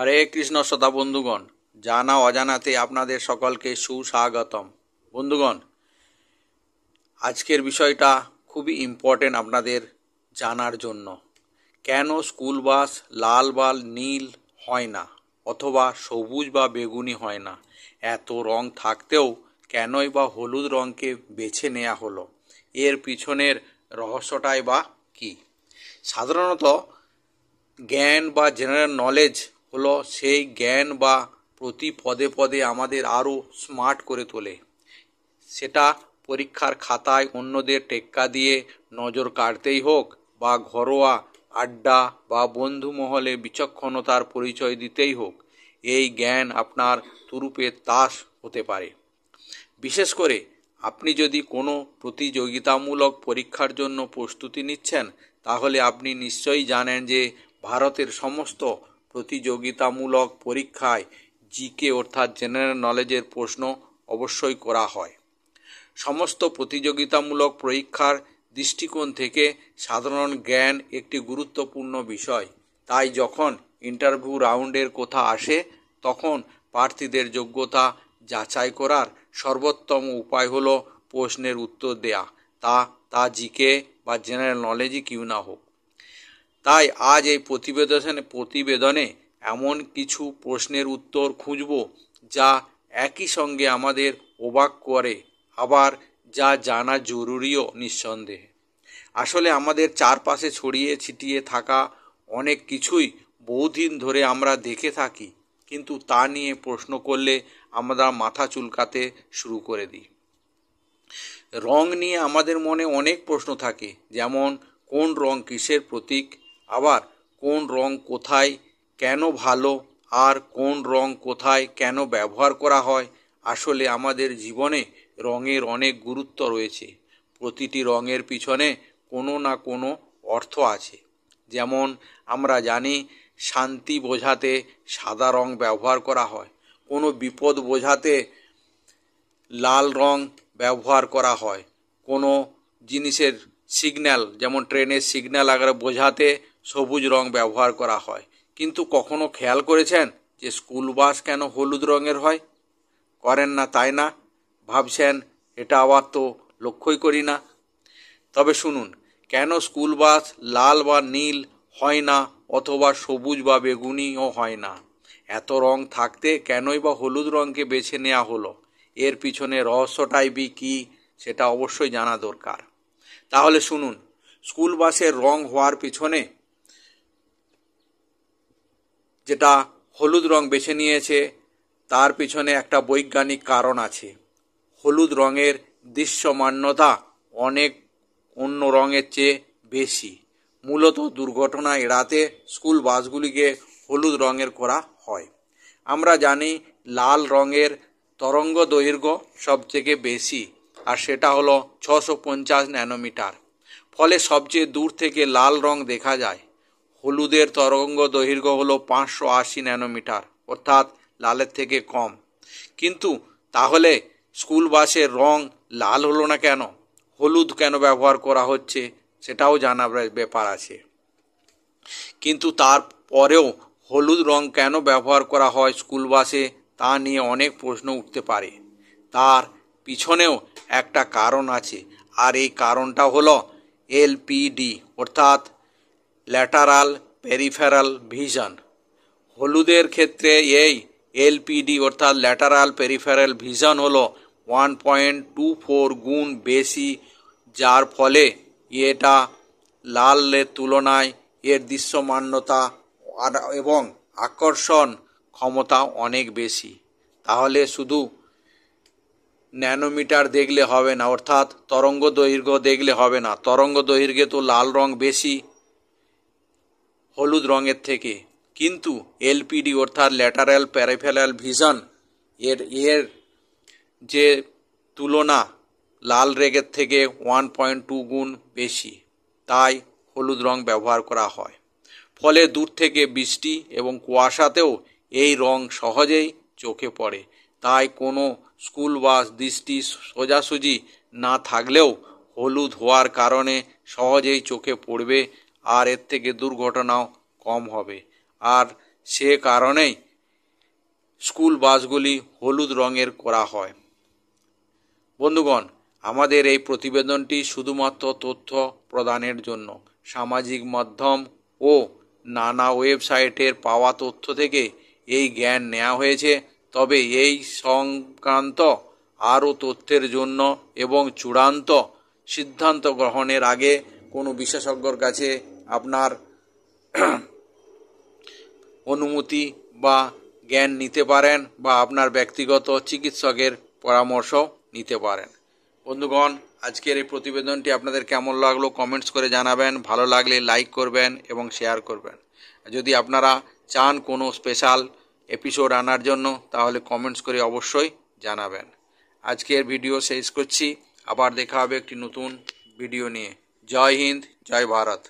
হরে কৃষ্ণ শ্রোতা বন্ধুগণ, জানা অজানাতে আপনাদের সকলকে সুস্বাগতম। বন্ধুগণ, আজকের বিষয়টা খুবই ইম্পর্টেন্ট আপনাদের জানার জন্য। কেন স্কুল বাস লাল বা নীল হয় না অথবা সবুজ বা বেগুনি হয় না? এত রং থাকতেও কেনই বা হলুদ রঙকে বেছে নেওয়া হলো? এর পিছনের রহস্যটাই বা কী? সাধারণত জ্ঞান বা জেনারেল নলেজ হলো সেই জ্ঞান বা প্রতি পদে পদে আমাদের আরও স্মার্ট করে তোলে। সেটা পরীক্ষার খাতায় অন্যদের টেক্কা দিয়ে নজর কাড়তেই হোক, বা ঘরোয়া আড্ডা বা বন্ধু মহলে বিচক্ষণতার পরিচয় দিতেই হোক, এই জ্ঞান আপনার তুরুপের তাস হতে পারে। বিশেষ করে আপনি যদি কোনো প্রতিযোগিতামূলক পরীক্ষার জন্য প্রস্তুতি নিচ্ছেন, তাহলে আপনি নিশ্চয়ই জানেন যে ভারতের সমস্ত প্রতিযোগিতামূলক পরীক্ষায় জিকে অর্থাৎ জেনারেল নলেজের প্রশ্ন অবশ্যই করা হয়। সমস্ত প্রতিযোগিতামূলক পরীক্ষার দৃষ্টিকোণ থেকে সাধারণ জ্ঞান একটি গুরুত্বপূর্ণ বিষয়। তাই যখন ইন্টারভিউ রাউন্ডের কথা আসে, তখন প্রার্থীদের যোগ্যতা যাচাই করার সর্বোত্তম উপায় হলো প্রশ্নের উত্তর দেয়া, তা জিকে বা জেনারেল নলেজই কিউ না হোক। তাই আজ এই প্রতিবেদনে এমন কিছু প্রশ্নের উত্তর খুঁজব যা একই সঙ্গে আমাদের অবাক করে, আবার যা জানা জরুরিও নিঃসন্দেহে। আসলে আমাদের চারপাশে ছড়িয়ে ছিটিয়ে থাকা অনেক কিছুই বহুদিন ধরে আমরা দেখে থাকি, কিন্তু তা নিয়ে প্রশ্ন করলে আমরা মাথা চুলকাতে শুরু করে দিই। রং নিয়ে আমাদের মনে অনেক প্রশ্ন থাকে, যেমন কোন রং কিসের প্রতীক, আবার কোন রং কোথায় কেন ভালো, আর কোন রং কোথায় কেন ব্যবহার করা হয়। আসলে আমাদের জীবনে রঙের অনেক গুরুত্ব রয়েছে। প্রতিটি রঙের পিছনে কোনো না কোনো অর্থ আছে। যেমন আমরা জানি শান্তি বোঝাতে সাদা রং ব্যবহার করা হয়, কোনো বিপদ বোঝাতে লাল রং ব্যবহার করা হয়, কোনো জিনিসের সিগন্যাল যেমন ট্রেনের সিগন্যাল আগে বোঝাতে সবুজ রং ব্যবহার করা হয়। কিন্তু কখনো খেয়াল করেছেন যে স্কুল বাস কেন হলুদ রঙের হয়? করেন না, তাই না? ভাবছেন এটা আবার তো লক্ষ্যই করি না। তবে শুনুন, কেন স্কুল বাস লাল বা নীল হয় না অথবা সবুজ বা বেগুনিও হয় না? এত রং থাকতে কেনই বা হলুদ রঙকে বেছে নেওয়া হলো? এর পিছনে রহস্যটাই কী সেটা অবশ্যই জানা দরকার। তাহলে শুনুন, স্কুল বাসের রং হওয়ার পিছনে যেটা হলুদ রং বেছে নিয়েছে, তার পিছনে একটা বৈজ্ঞানিক কারণ আছে। হলুদ রঙের দৃশ্যমানতা অনেক অন্য রঙের চেয়ে বেশি। মূলত দুর্ঘটনা এড়াতে স্কুল বাসগুলিকে হলুদ রঙের করা হয়। আমরা জানি লাল রঙের তরঙ্গ দৈর্ঘ্য সবথেকে বেশি, আর সেটা হলো 650 ন্যানোমিটার। ফলে সবচেয়ে দূর থেকে লাল রং দেখা যায়। হলুদের তরঙ্গ দৈর্ঘ্য হলো 580 ন্যানোমিটার, অর্থাৎ লালের থেকে কম। কিন্তু তাহলে স্কুল বাসের রং লাল হলো না কেন? হলুদ কেন ব্যবহার করা হচ্ছে সেটাও জানার ব্যাপার আছে। কিন্তু তারপরেও হলুদ রং কেন ব্যবহার করা হয় স্কুল বাসে, তা নিয়ে অনেক প্রশ্ন উঠতে পারে। তার পিছনেও একটা কারণ আছে, আর এই কারণটা হলো এলপিডি অর্থাৎ ল্যাটারাল পেরিফেরাল ভিশন। হলুদের ক্ষেত্রে এই এলপিডি অর্থাৎ ল্যাটারাল পেরিফেরাল ভিশন হলো 1.24 গুণ বেশি, যার ফলে এটা লালের তুলনায় এর দৃশ্যমানতা এবং আকর্ষণ ক্ষমতা অনেক বেশি। তাহলে শুধু ন্যানোমিটার দেখলে হবে না, অর্থাৎ তরঙ্গ দৈর্ঘ্য দেখলে হবে না। তরঙ্গ দৈর্ঘ্যে তো লাল রং বেশি হলুদ রঙের থেকে, কিন্তু এলপিডি অর্থাৎ ল্যাটারাল পেরিফেরাল ভিশন এর যে তুলনা লাল রঙের থেকে 1.2 গুণ বেশি, তাই হলুদ রং ব্যবহার করা হয়। ফলে দূর থেকে বৃষ্টি এবং কুয়াশাতেও এই রং সহজেই চোখে পড়ে। তাই কোনো স্কুল বাস দৃষ্টি সোজাসুজি না থাকলেও হলুদ হওয়ার কারণে সহজেই চোখে পড়বে, আর এর থেকে দুর্ঘটনাও কম হবে। আর সে কারণেই স্কুল বাসগুলি হলুদ রঙের করা হয়। বন্ধুগণ, আমাদের এই প্রতিবেদনটি শুধুমাত্র তথ্য প্রদানের জন্য। সামাজিক মাধ্যম ও নানা ওয়েবসাইটের পাওয়া তথ্য থেকে এই জ্ঞান নেওয়া হয়েছে। তবে এই সংক্রান্ত আরও তথ্যের জন্য এবং চূড়ান্ত সিদ্ধান্ত গ্রহণের আগে কোনো বিশেষজ্ঞর কাছে আপনার অনুমতি বা জ্ঞান নিতে পারেন বা আপনার ব্যক্তিগত চিকিৎসকের পরামর্শ নিতে পারেন। বন্ধুগণ, আজকের এই প্রতিবেদনটি আপনাদের কেমন লাগলো কমেন্টস করে জানাবেন। ভালো লাগলে লাইক করবেন এবং শেয়ার করবেন। যদি আপনারা চান কোনো স্পেশাল এপিসোড আনার জন্য তাহলে কমেন্টস করে অবশ্যই জানাবেন। আজকের ভিডিও শেষ করছি। আবার দেখা হবে একটি নতুন ভিডিও নিয়ে। জয় হিন্দ, জয় ভারত।